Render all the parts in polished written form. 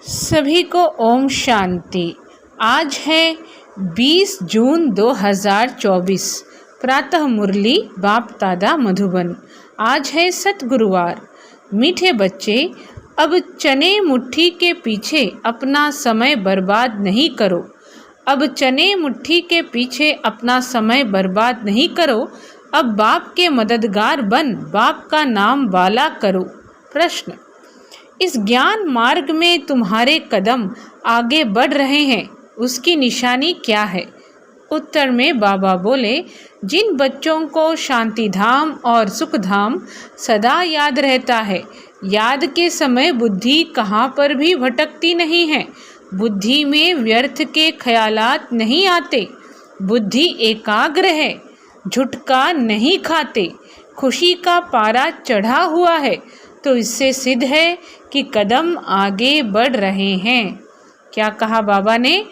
सभी को ओम शांति। आज है 20 जून 2024। प्रातः मुरली बाप दादा मधुबन। आज है सतगुरुवार। मीठे बच्चे, अब चने मुट्ठी के पीछे अपना समय बर्बाद नहीं करो। अब चने मुट्ठी के पीछे अपना समय बर्बाद नहीं करो। अब बाप के मददगार बन बाप का नाम वाला करो। प्रश्न: इस ज्ञान मार्ग में तुम्हारे कदम आगे बढ़ रहे हैं, उसकी निशानी क्या है? उत्तर में बाबा बोले, जिन बच्चों को शांति धाम और सुख धाम सदा याद रहता है, याद के समय बुद्धि कहाँ पर भी भटकती नहीं है, बुद्धि में व्यर्थ के ख्यालात नहीं आते, बुद्धि एकाग्र है, झुटका नहीं खाते, खुशी का पारा चढ़ा हुआ है, तो इससे सिद्ध है कि कदम आगे बढ़ रहे हैं। क्या कहा बाबा ने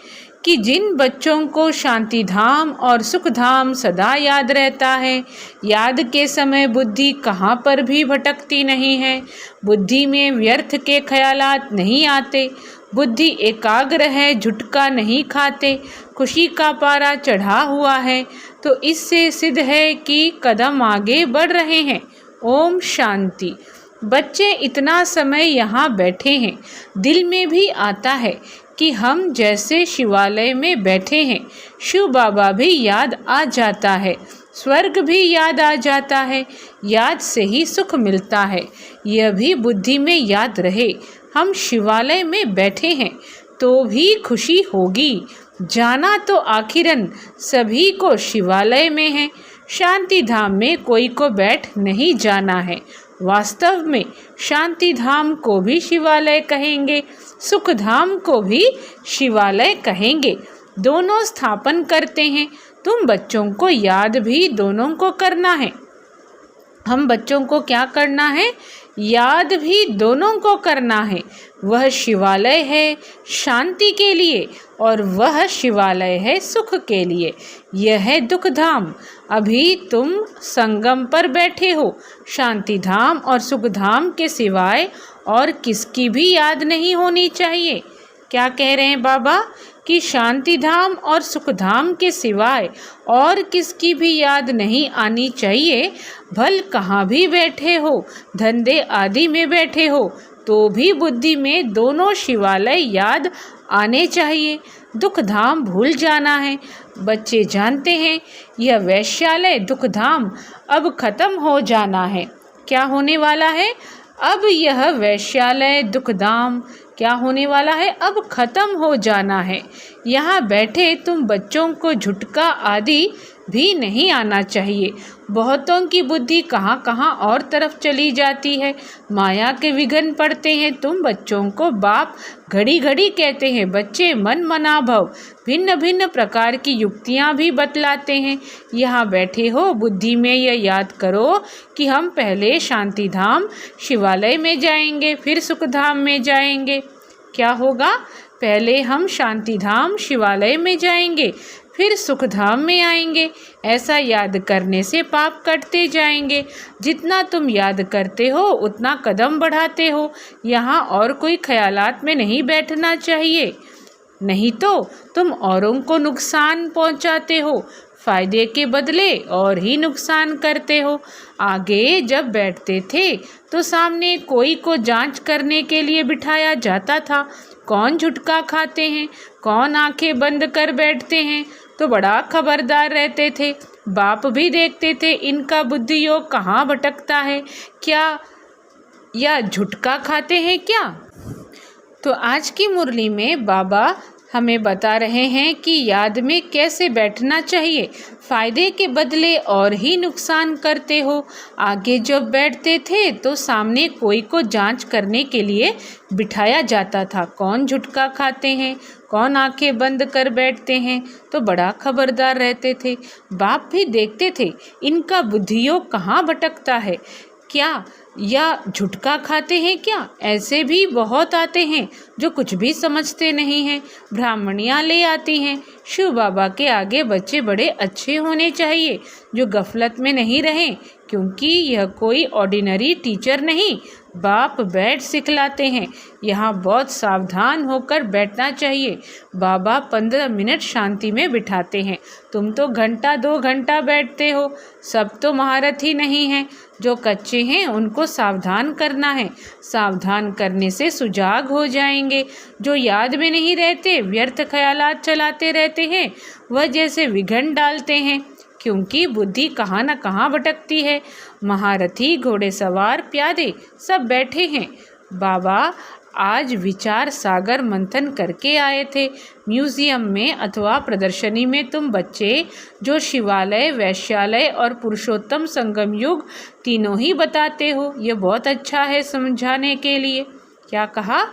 कि जिन बच्चों को शांति धाम और सुख धाम सदा याद रहता है, याद के समय बुद्धि कहाँ पर भी भटकती नहीं है, बुद्धि में व्यर्थ के ख्यालात नहीं आते, बुद्धि एकाग्र है, झुटका नहीं खाते, खुशी का पारा चढ़ा हुआ है, तो इससे सिद्ध है कि कदम आगे बढ़ रहे हैं। ओम शांति। बच्चे इतना समय यहाँ बैठे हैं, दिल में भी आता है कि हम जैसे शिवालय में बैठे हैं, शिव बाबा भी याद आ जाता है, स्वर्ग भी याद आ जाता है, याद से ही सुख मिलता है। यह भी बुद्धि में याद रहे, हम शिवालय में बैठे हैं तो भी खुशी होगी। जाना तो आखिरन सभी को शिवालय में है, शांति धाम में कोई को बैठ नहीं जाना है। वास्तव में शांति धाम को भी शिवालय कहेंगे, सुख धाम को भी शिवालय कहेंगे। दोनों स्थापन करते हैं। तुम बच्चों को याद भी दोनों को करना है। हम बच्चों को क्या करना है? याद भी दोनों को करना है। वह शिवालय है शांति के लिए और वह शिवालय है सुख के लिए। यह है दुख धाम। अभी तुम संगम पर बैठे हो। शांति धाम और सुख धाम के सिवाय और किसकी भी याद नहीं होनी चाहिए। क्या कह रहे हैं बाबा कि शांति धाम और सुख धाम के सिवाय और किसकी भी याद नहीं आनी चाहिए। भल कहाँ भी बैठे हो, धंधे आदि में बैठे हो, तो भी बुद्धि में दोनों शिवालय याद आने चाहिए। दुख धाम भूल जाना है। बच्चे जानते हैं यह वैश्यालय दुख धाम अब खत्म हो जाना है। क्या होने वाला है? अब यह वैश्यालय दुख धाम क्या होने वाला है? अब खत्म हो जाना है। यहाँ बैठे तुम बच्चों को झुटका आदि भी नहीं आना चाहिए। बहुतों की बुद्धि कहाँ कहाँ और तरफ चली जाती है, माया के विघ्न पड़ते हैं। तुम बच्चों को बाप घड़ी घड़ी कहते हैं, बच्चे मन मना भव, भिन्न भिन्न प्रकार की युक्तियाँ भी बतलाते हैं। यहाँ बैठे हो, बुद्धि में यह याद करो कि हम पहले शांति धाम शिवालय में जाएंगे, फिर सुख धाम में जाएंगे। क्या होगा? पहले हम शांति धाम शिवालय में जाएंगे, फिर सुख धाम में आएंगे। ऐसा याद करने से पाप कटते जाएंगे। जितना तुम याद करते हो उतना कदम बढ़ाते हो। यहाँ और कोई ख्यालात में नहीं बैठना चाहिए, नहीं तो तुम औरों को नुकसान पहुँचाते हो, फायदे के बदले और ही नुकसान करते हो। आगे जब बैठते थे तो सामने कोई को जांच करने के लिए बिठाया जाता था। कौन झुटका खाते हैं, कौन आंखें बंद कर बैठते हैं, तो बड़ा खबरदार रहते थे। बाप भी देखते थे इनका बुद्धि योग कहाँ भटकता है, क्या या झुटका खाते हैं क्या। तो आज की मुरली में बाबा हमें बता रहे हैं कि याद में कैसे बैठना चाहिए। फ़ायदे के बदले और ही नुकसान करते हो। आगे जब बैठते थे तो सामने कोई को जांच करने के लिए बिठाया जाता था। कौन झुटका खाते हैं, कौन आंखें बंद कर बैठते हैं, तो बड़ा खबरदार रहते थे। बाप भी देखते थे इनका बुद्धियोग कहाँ भटकता है, क्या या झुटका खाते हैं क्या। ऐसे भी बहुत आते हैं जो कुछ भी समझते नहीं हैं। ब्राह्मणियाँ ले आती हैं। शिव बाबा के आगे बच्चे बड़े अच्छे होने चाहिए जो गफलत में नहीं रहें, क्योंकि यह कोई ऑर्डिनरी टीचर नहीं, बाप बैठ सिखलाते हैं, यहाँ बहुत सावधान होकर बैठना चाहिए। बाबा 15 मिनट शांति में बिठाते हैं, तुम तो घंटा 2 घंटा बैठते हो। सब तो महारथ ही नहीं हैं, जो कच्चे हैं उनको सावधान करना है। सावधान करने से सुजाग हो जाएंगे। जो याद में नहीं रहते, व्यर्थ ख्यालात चलाते रहते हैं, वह जैसे विघन डालते हैं, क्योंकि बुद्धि कहाँ न कहाँ भटकती है। महारथी, घोड़ेसवार, प्यादे सब बैठे हैं। बाबा आज विचार सागर मंथन करके आए थे। म्यूजियम में अथवा प्रदर्शनी में तुम बच्चे जो शिवालय, वैश्यालय और पुरुषोत्तम संगम युग तीनों ही बताते हो, ये बहुत अच्छा है समझाने के लिए। क्या कहा?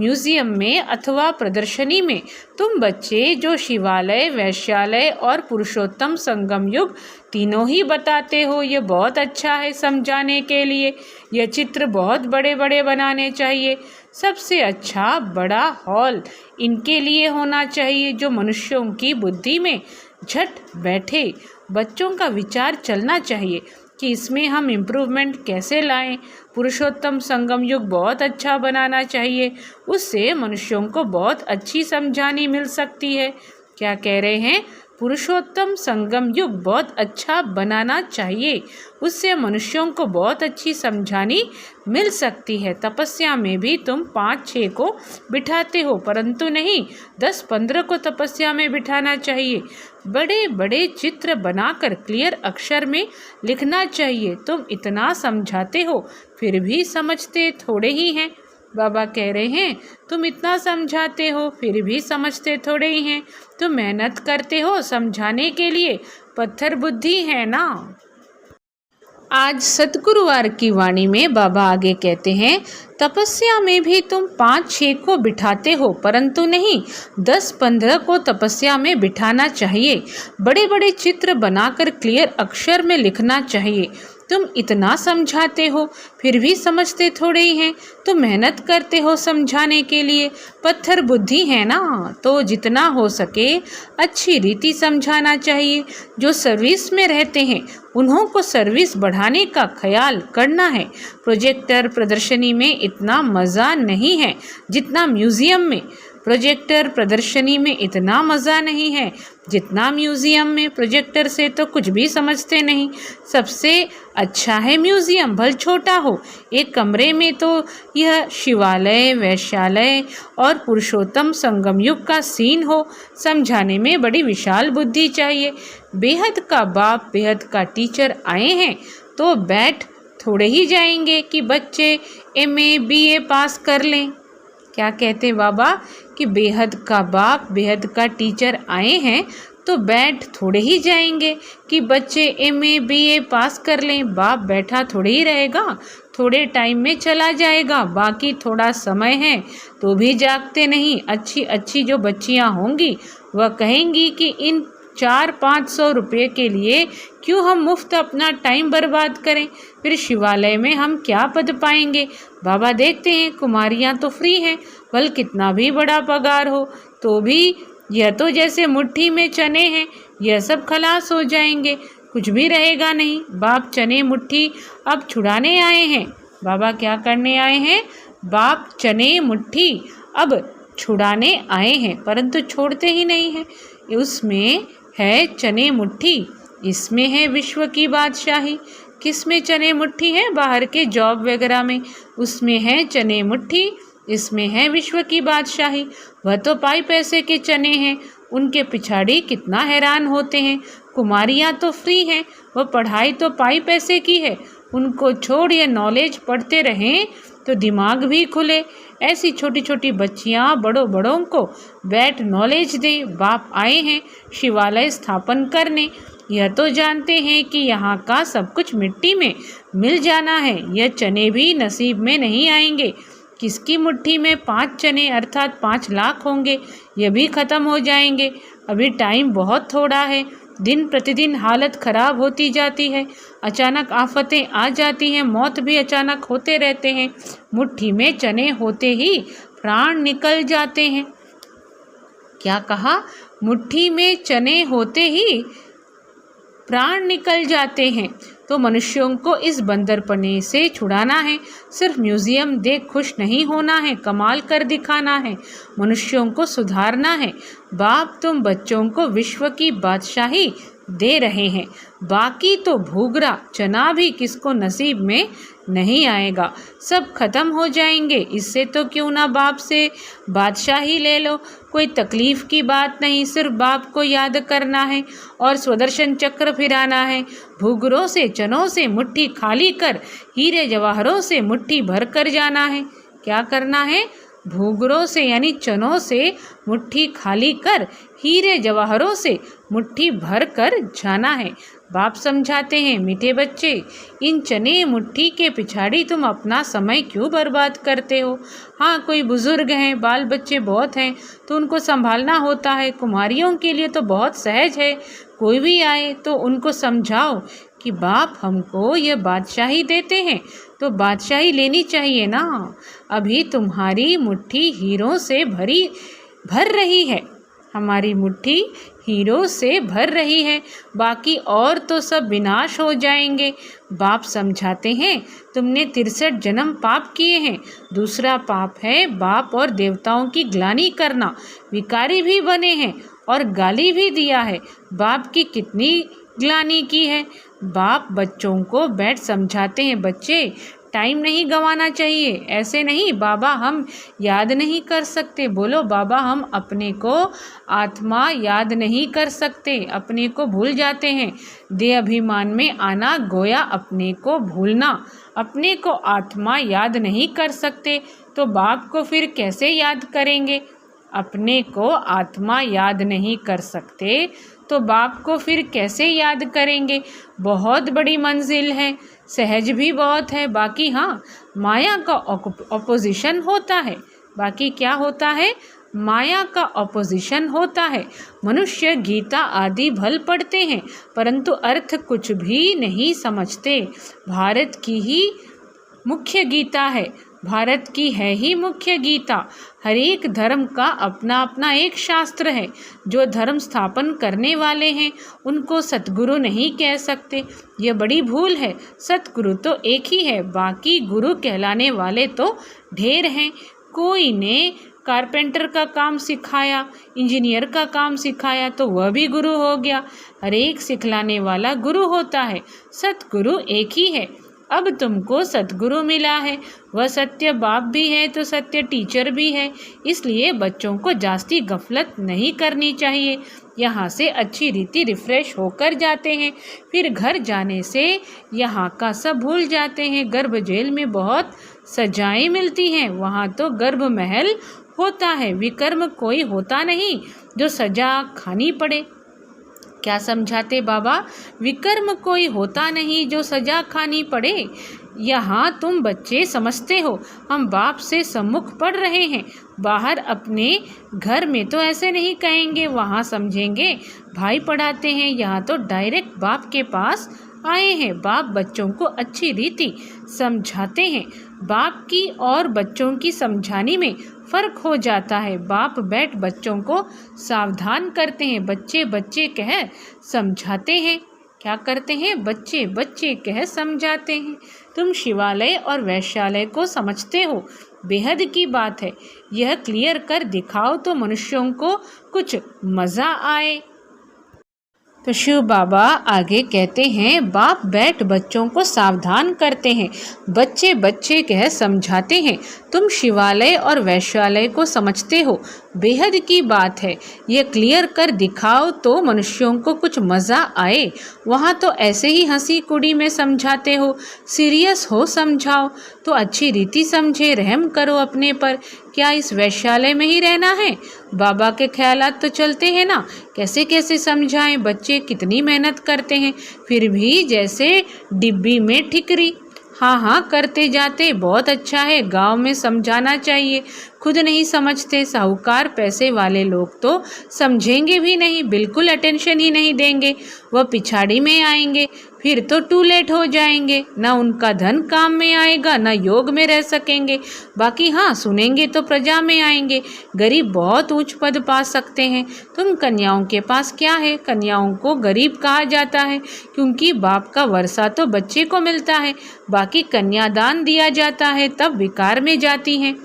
म्यूजियम में अथवा प्रदर्शनी में तुम बच्चे जो शिवालय, वैश्यालय और पुरुषोत्तम संगम युग तीनों ही बताते हो, ये बहुत अच्छा है समझाने के लिए। यह चित्र बहुत बड़े बड़े बनाने चाहिए। सबसे अच्छा बड़ा हॉल इनके लिए होना चाहिए, जो मनुष्यों की बुद्धि में झट बैठे। बच्चों का विचार चलना चाहिए कि इसमें हम इम्प्रूवमेंट कैसे लाएं। पुरुषोत्तम संगम युग बहुत अच्छा बनाना चाहिए, उससे मनुष्यों को बहुत अच्छी समझानी मिल सकती है। क्या कह रहे हैं? पुरुषोत्तम संगम युग बहुत अच्छा बनाना चाहिए, उससे मनुष्यों को बहुत अच्छी समझानी मिल सकती है। तपस्या में भी तुम 5-6 को बिठाते हो, परंतु नहीं 10-15 को तपस्या में बिठाना चाहिए। बड़े बड़े चित्र बनाकर क्लियर अक्षर में लिखना चाहिए। तुम इतना समझाते हो, फिर भी समझते थोड़े ही हैं। बाबा कह रहे हैं, तुम इतना समझाते हो, फिर भी समझते थोड़े ही हैं। तुम मेहनत करते हो समझाने के लिए, पत्थर बुद्धि है ना। आज सतगुरुवार की वाणी में बाबा आगे कहते हैं, तपस्या में भी तुम 5-6 को बिठाते हो, परंतु नहीं 10-15 को तपस्या में बिठाना चाहिए। बड़े बड़े चित्र बनाकर क्लियर अक्षर में लिखना चाहिए। तुम इतना समझाते हो, फिर भी समझते थोड़े ही हैं। तो मेहनत करते हो समझाने के लिए, पत्थर बुद्धि है ना। तो जितना हो सके अच्छी रीति समझाना चाहिए। जो सर्विस में रहते हैं उन्हों को सर्विस बढ़ाने का ख्याल करना है। प्रोजेक्टर प्रदर्शनी में इतना मज़ा नहीं है जितना म्यूज़ियम में। प्रोजेक्टर प्रदर्शनी में इतना मज़ा नहीं है जितना म्यूज़ियम में। प्रोजेक्टर से तो कुछ भी समझते नहीं। सबसे अच्छा है म्यूज़ियम, भले छोटा हो। एक कमरे में तो यह शिवालय, वैश्यालय और पुरुषोत्तम संगम युग का सीन हो। समझाने में बड़ी विशाल बुद्धि चाहिए। बेहद का बाप, बेहद का टीचर आए हैं तो बैठ थोड़े ही जाएंगे कि बच्चे MA BA पास कर लें। क्या कहते हैं बाबा कि बेहद का बाप, बेहद का टीचर आए हैं तो बैठ थोड़े ही जाएंगे कि बच्चे MA BA पास कर लें। बाप बैठा थोड़े ही रहेगा, थोड़े टाइम में चला जाएगा। बाकी थोड़ा समय है तो भी जागते नहीं। अच्छी अच्छी जो बच्चियां होंगी वह कहेंगी कि इन 400-500 रुपये के लिए क्यों हम मुफ्त अपना टाइम बर्बाद करें। फिर शिवालय में हम क्या पद पाएंगे। बाबा देखते हैं कुमारियां तो फ्री हैं, भले कितना भी बड़ा पगार हो तो भी यह तो जैसे मुट्ठी में चने हैं, यह सब खलास हो जाएंगे, कुछ भी रहेगा नहीं। बाप चने मुट्ठी अब छुड़ाने आए हैं। बाबा क्या करने आए हैं? बाप चने मुट्ठी अब छुड़ाने आए हैं, परंतु छोड़ते ही नहीं हैं। उसमें है चने मुट्ठी, इसमें है विश्व की बादशाही। किस में चने मुट्ठी है? बाहर के जॉब वगैरह में, उसमें है चने मुट्ठी, इसमें है विश्व की बादशाही। वह तो पाई पैसे के चने हैं, उनके पिछाड़ी कितना हैरान होते हैं। कुमारियाँ तो फ्री हैं, वह पढ़ाई तो पाई पैसे की है। उनको छोड़ ये नॉलेज पढ़ते रहें तो दिमाग भी खुले। ऐसी छोटी छोटी बच्चियाँ बड़ों बड़ों को बैठ नॉलेज दें। बाप आए हैं शिवालय स्थापन करने। यह तो जानते हैं कि यहाँ का सब कुछ मिट्टी में मिल जाना है। यह चने भी नसीब में नहीं आएंगे। किसकी मुट्ठी में 5 चने अर्थात 5 लाख होंगे, यह भी ख़त्म हो जाएंगे। अभी टाइम बहुत थोड़ा है। दिन प्रतिदिन हालत ख़राब होती जाती है, अचानक आफतें आ जाती हैं, मौत भी अचानक होते रहते हैं। मुट्ठी में चने होते ही प्राण निकल जाते हैं। क्या कहा? मुट्ठी में चने होते ही प्राण निकल जाते हैं। तो मनुष्यों को इस बंदरपने से छुड़ाना है। सिर्फ म्यूजियम देख खुश नहीं होना है, कमाल कर दिखाना है, मनुष्यों को सुधारना है। बाप तुम बच्चों को विश्व की बादशाही दे रहे हैं, बाकी तो भूगरा चना भी किसको नसीब में नहीं आएगा, सब खत्म हो जाएंगे। इससे तो क्यों ना बाप से बादशाही ले लो, कोई तकलीफ की बात नहीं, सिर्फ बाप को याद करना है और स्वदर्शन चक्र फिराना है। भूगरों से चनों से मुट्ठी खाली कर, हीरे जवाहरों से मुट्ठी भर कर जाना है। क्या करना है? भूगरों से यानी चनों से मुट्ठी खाली कर, हीरे जवाहरों से मुट्ठी भर कर जाना है। बाप समझाते हैं, मीठे बच्चे, इन चने मुट्ठी के पिछाड़ी तुम अपना समय क्यों बर्बाद करते हो? हाँ, कोई बुजुर्ग हैं, बाल बच्चे बहुत हैं तो उनको संभालना होता है। कुमारियों के लिए तो बहुत सहज है, कोई भी आए तो उनको समझाओ कि बाप हमको ये बादशाही देते हैं तो बादशाही लेनी चाहिए ना। अभी तुम्हारी मुट्ठी हीरों से भर रही है, हमारी मुट्ठी हीरों से भर रही है, बाकी और तो सब विनाश हो जाएंगे। बाप समझाते हैं, तुमने 63 जन्म पाप किए हैं। दूसरा पाप है बाप और देवताओं की ग्लानि करना, विकारी भी बने हैं और गाली भी दिया है। बाप की कितनी ग्लानि की है। बाप बच्चों को बैठ समझाते हैं, बच्चे टाइम नहीं गंवाना चाहिए, ऐसे नहीं बाबा हम याद नहीं कर सकते। बोलो बाबा हम अपने को आत्मा याद नहीं कर सकते, अपने को भूल जाते हैं। देह अभिमान में आना गोया अपने को भूलना, अपने को आत्मा याद नहीं कर सकते तो बाप को फिर कैसे याद करेंगे? अपने को आत्मा याद नहीं कर सकते तो बाप को फिर कैसे याद करेंगे? बहुत बड़ी मंजिल है, सहज भी बहुत है, बाकी हाँ माया का ऑपोजिशन होता है। बाकी क्या होता है? माया का ऑपोजिशन होता है। मनुष्य गीता आदि भल पढ़ते हैं परंतु अर्थ कुछ भी नहीं समझते। भारत की ही मुख्य गीता है, भारत की है ही मुख्य गीता। हर एक धर्म का अपना अपना एक शास्त्र है। जो धर्म स्थापन करने वाले हैं उनको सतगुरु नहीं कह सकते, यह बड़ी भूल है। सतगुरु तो एक ही है, बाकी गुरु कहलाने वाले तो ढेर हैं। कोई ने कारपेंटर का काम सिखाया, इंजीनियर का काम सिखाया तो वह भी गुरु हो गया। हर एक सिखलाने वाला गुरु होता है, सतगुरु एक ही है। अब तुमको सतगुरु मिला है, वह सत्य बाप भी है तो सत्य टीचर भी है, इसलिए बच्चों को जास्ती गफलत नहीं करनी चाहिए। यहाँ से अच्छी रीति रिफ्रेश होकर जाते हैं, फिर घर जाने से यहाँ का सब भूल जाते हैं। गर्भ जेल में बहुत सजाएं मिलती हैं, वहाँ तो गर्भ महल होता है। विकर्म कोई होता नहीं जो सजा खानी पड़े। क्या समझाते बाबा? विकर्म कोई होता नहीं जो सजा खानी पड़े। यहाँ तुम बच्चे समझते हो, हम बाप से सम्मुख पढ़ रहे हैं। बाहर अपने घर में तो ऐसे नहीं कहेंगे, वहाँ समझेंगे भाई पढ़ाते हैं। यहाँ तो डायरेक्ट बाप के पास आए हैं। बाप बच्चों को अच्छी रीति समझाते हैं। बाप की और बच्चों की समझाने में फ़र्क हो जाता है। बाप बैठ बच्चों को सावधान करते हैं, बच्चे बच्चे कह समझाते हैं। क्या करते हैं? बच्चे बच्चे कह समझाते हैं। तुम शिवालय और वैश्यालय को समझते हो, बेहद की बात है। यह क्लियर कर दिखाओ तो मनुष्यों को कुछ मज़ा आए। तो शिव बाबा आगे कहते हैं, बाप बैठ बच्चों को सावधान करते हैं, बच्चे बच्चे कह समझाते हैं। तुम शिवालय और वैश्यालय को समझते हो, बेहद की बात है। यह क्लियर कर दिखाओ तो मनुष्यों को कुछ मज़ा आए। वहाँ तो ऐसे ही हंसी कुड़ी में समझाते हो, सीरियस हो समझाओ तो अच्छी रीति समझे, रहम करो अपने पर। क्या इस वैश्यालय में ही रहना है? बाबा के ख्यालात तो चलते हैं ना, कैसे कैसे समझाएं। बच्चे कितनी मेहनत करते हैं, फिर भी जैसे डिब्बी में ठिकरी। हाँ हाँ करते जाते, बहुत अच्छा है। गांव में समझाना चाहिए, खुद नहीं समझते, साहूकार पैसे वाले लोग तो समझेंगे भी नहीं, बिल्कुल अटेंशन ही नहीं देंगे, वह पिछाड़ी में आएंगे, फिर तो टू लेट हो जाएंगे, ना उनका धन काम में आएगा, ना योग में रह सकेंगे। बाकी हाँ, सुनेंगे तो प्रजा में आएंगे। गरीब बहुत ऊंच पद पा सकते हैं। तुम कन्याओं के पास क्या है? कन्याओं को गरीब कहा जाता है क्योंकि बाप का वर्षा तो बच्चे को मिलता है। बाकी कन्यादान दिया जाता है तब विकार में जाती हैं।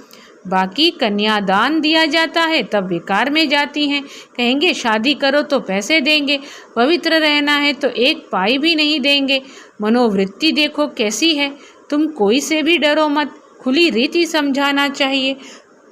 विकार में जाती हैं। कहेंगे शादी करो तो पैसे देंगे, पवित्र रहना है तो एक पाई भी नहीं देंगे। मनोवृत्ति देखो कैसी है। तुम कोई से भी डरो मत, खुली रीति समझाना चाहिए,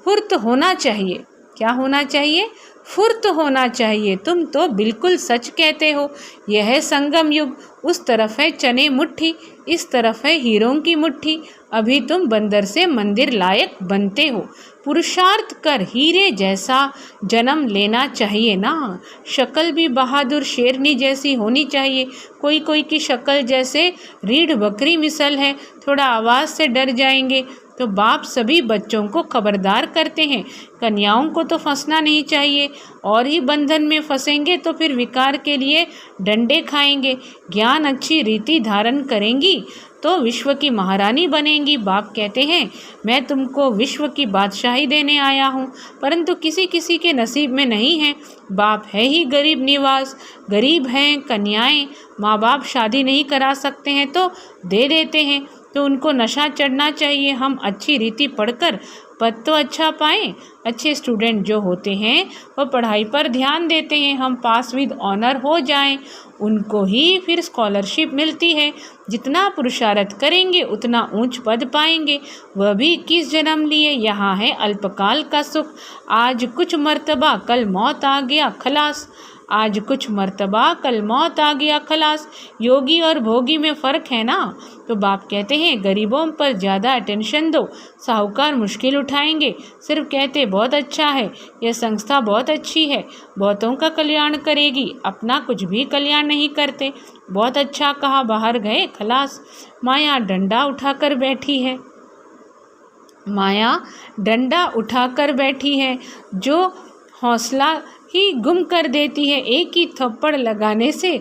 फुर्त होना चाहिए। क्या होना चाहिए? फुर्त होना चाहिए। तुम तो बिल्कुल सच कहते हो। यह है संगम युग। उस तरफ है चने मुट्ठी, इस तरफ है हीरों की मुट्ठी। अभी तुम बंदर से मंदिर लायक बनते हो। पुरुषार्थ कर हीरे जैसा जन्म लेना चाहिए ना। शक्ल भी बहादुर शेरनी जैसी होनी चाहिए। कोई कोई की शक्ल जैसे रीढ़ बकरी मिसल है, थोड़ा आवाज़ से डर जाएंगे तो बाप सभी बच्चों को खबरदार करते हैं। कन्याओं को तो फंसना नहीं चाहिए, और ही बंधन में फंसेंगे तो फिर विकार के लिए डंडे खाएंगे। ज्ञान अच्छी रीति धारण करेंगी तो विश्व की महारानी बनेंगी। बाप कहते हैं मैं तुमको विश्व की बादशाही देने आया हूँ, परंतु किसी किसी के नसीब में नहीं है। बाप है ही गरीब निवास। गरीब हैं कन्याएं, माँ बाप शादी नहीं करा सकते हैं तो दे देते हैं, तो उनको नशा चढ़ना चाहिए। हम अच्छी रीति पढ़कर पद तो अच्छा पाएं। अच्छे स्टूडेंट जो होते हैं वह पढ़ाई पर ध्यान देते हैं, हम पास विद ऑनर हो जाएं, उनको ही फिर स्कॉलरशिप मिलती है। जितना पुरुषार्थ करेंगे उतना ऊंच पद पाएंगे। वह भी 21 जन्म लिए। यहाँ है अल्पकाल का सुख। आज कुछ मर्तबा कल मौत आ गया खलास। आज कुछ मर्तबा कल मौत आ गया खलास। योगी और भोगी में फ़र्क है ना। तो बाप कहते हैं गरीबों पर ज़्यादा अटेंशन दो, साहूकार मुश्किल उठाएंगे। सिर्फ कहते बहुत अच्छा है, यह संस्था बहुत अच्छी है, बहुतों का कल्याण करेगी, अपना कुछ भी कल्याण नहीं करते। बहुत अच्छा कहा, बाहर गए खलास। माया डंडा उठाकर बैठी है। माया डंडा उठाकर बैठी है, जो हौसला ही गुम कर देती है। एक ही थप्पड़ लगाने से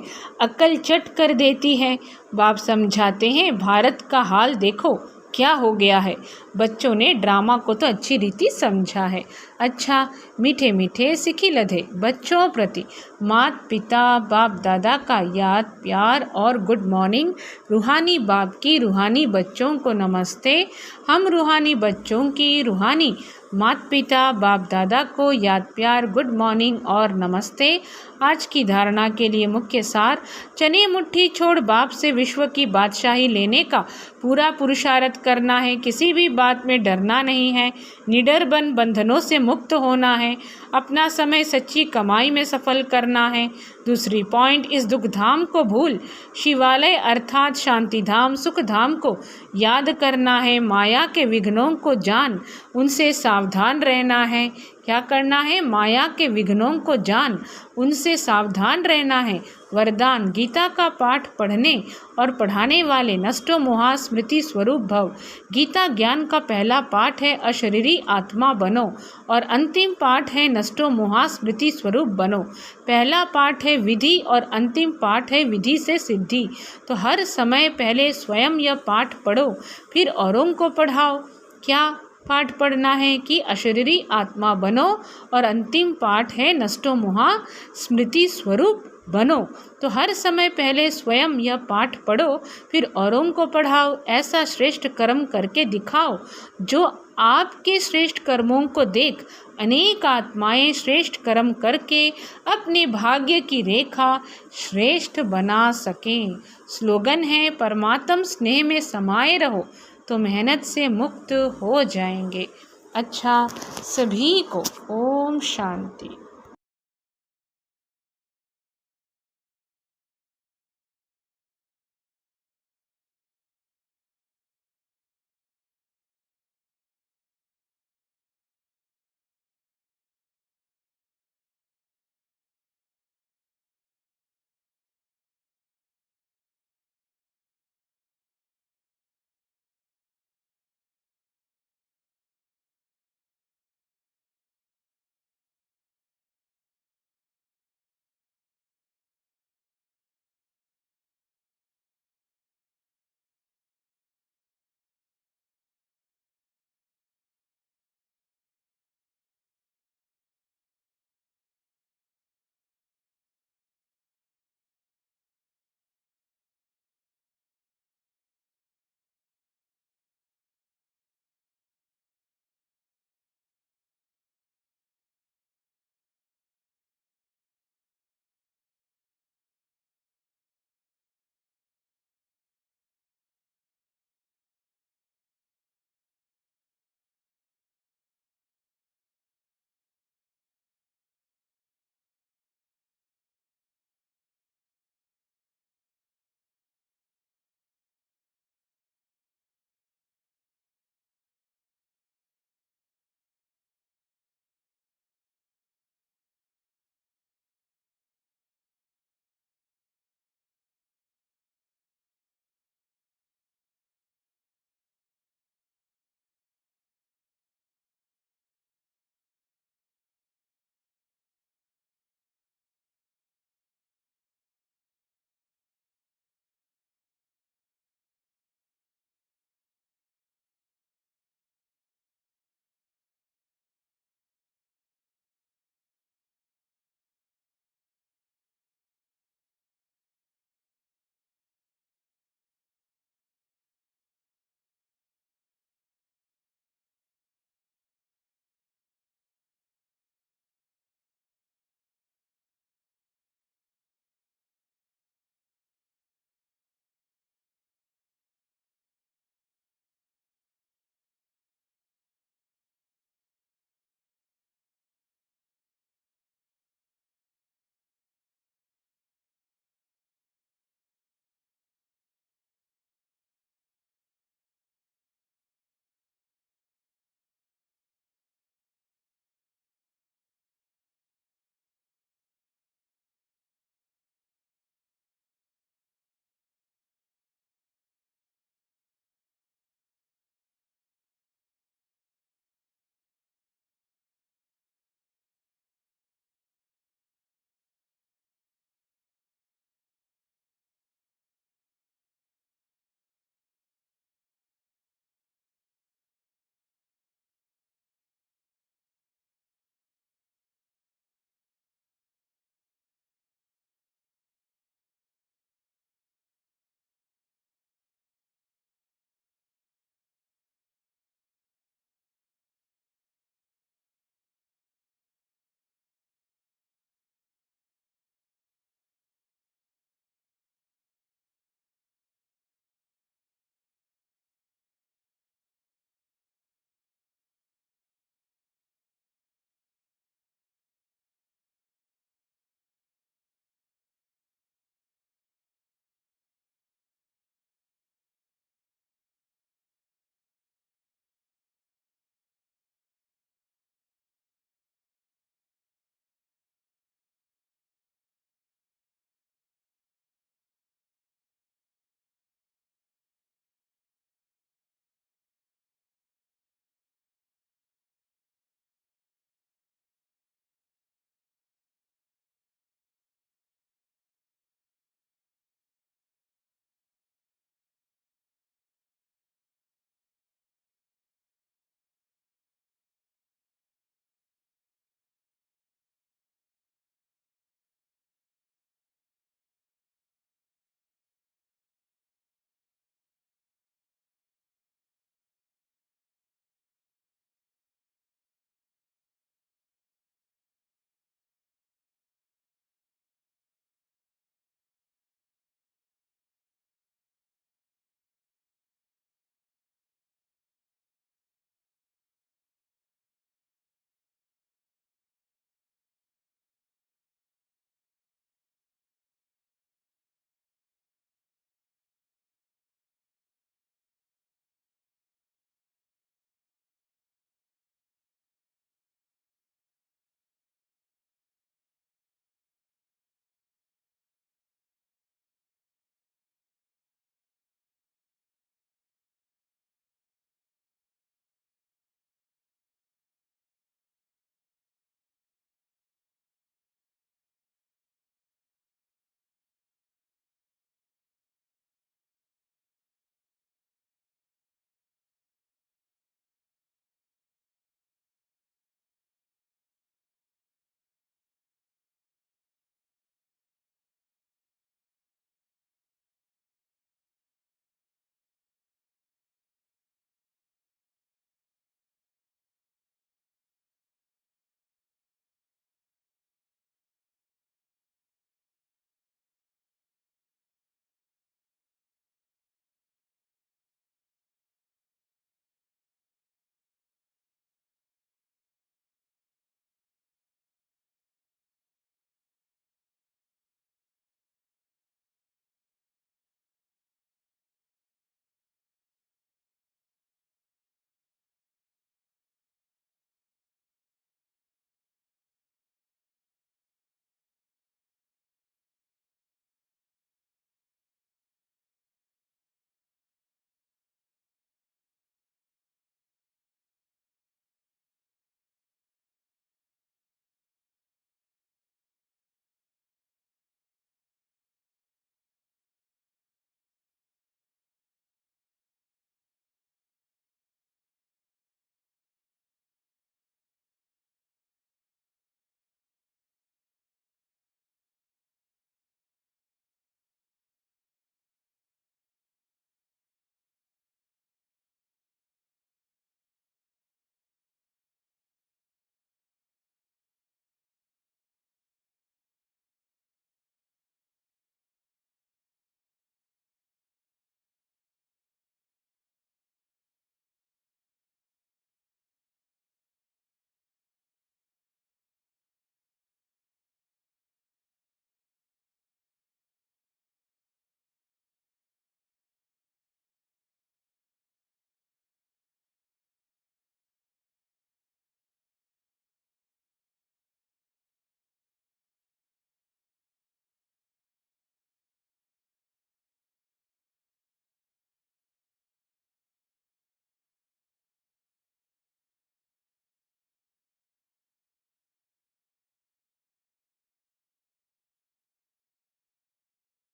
अक्ल चट कर देती है। बाप समझाते हैं भारत का हाल देखो क्या हो गया है। बच्चों ने ड्रामा को तो अच्छी रीति समझा है। अच्छा, मीठे मीठे सिखी लधे बच्चों प्रति माता पिता बाप दादा का याद प्यार और गुड मॉर्निंग। रूहानी बाप की रूहानी बच्चों को नमस्ते। हम रूहानी बच्चों की रूहानी माता पिता बाप दादा को याद प्यार गुड मॉर्निंग और नमस्ते। आज की धारणा के लिए मुख्य सार, चने मुट्ठी छोड़ बाप से विश्व की बादशाही लेने का पूरा पुरुषार्थ करना है। किसी भी बात में डरना नहीं है, निडर बन बंधनों से मुक्त होना है, अपना समय सच्ची कमाई में सफल करना है। दूसरी पॉइंट, इस दुख धाम को भूल शिवालय अर्थात शांति धाम सुख धाम को याद करना है। माया के विघ्नों को जान उनसे सावधान रहना है। क्या करना है? माया के विघ्नों को जान उनसे सावधान रहना है। वरदान, गीता का पाठ पढ़ने और पढ़ाने वाले नष्टो मोहा स्मृति स्वरूप भव। गीता ज्ञान का पहला पाठ है अशरीरी आत्मा बनो, और अंतिम पाठ है नष्टो मोहा स्मृति स्वरूप बनो। पहला पाठ है विधि और अंतिम पाठ है विधि से सिद्धि। तो हर समय पहले स्वयं यह पाठ पढ़ो, फिर औरों को पढ़ाओ। क्या पाठ पढ़ना है कि अशरीरी आत्मा बनो, और अंतिम पाठ है नष्टो मोहा स्मृति स्वरूप बनो। तो हर समय पहले स्वयं यह पाठ पढ़ो, फिर औरों को पढ़ाओ। ऐसा श्रेष्ठ कर्म करके दिखाओ जो आपके श्रेष्ठ कर्मों को देख अनेक आत्माएं श्रेष्ठ कर्म करके अपने भाग्य की रेखा श्रेष्ठ बना सकें। स्लोगन है परमात्म स्नेह में समाये रहो तो मेहनत से मुक्त हो जाएंगे। अच्छा, सभी को ओम शांति।